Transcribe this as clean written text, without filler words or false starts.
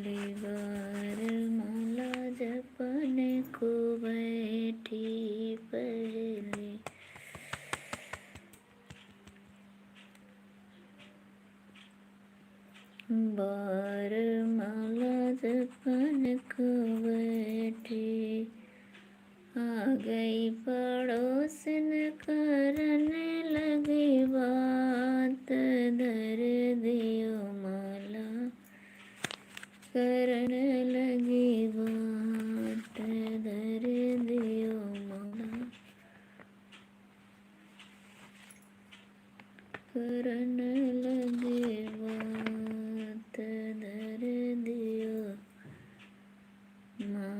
पहली बार माला जपने को बैठी पहली बार माला जपने को बैठी, आ गई पड़ोसन करने लगी बात, धर दियो माला करने लगी बात, धर दियो माला करने लगी बात, धर दियो माला।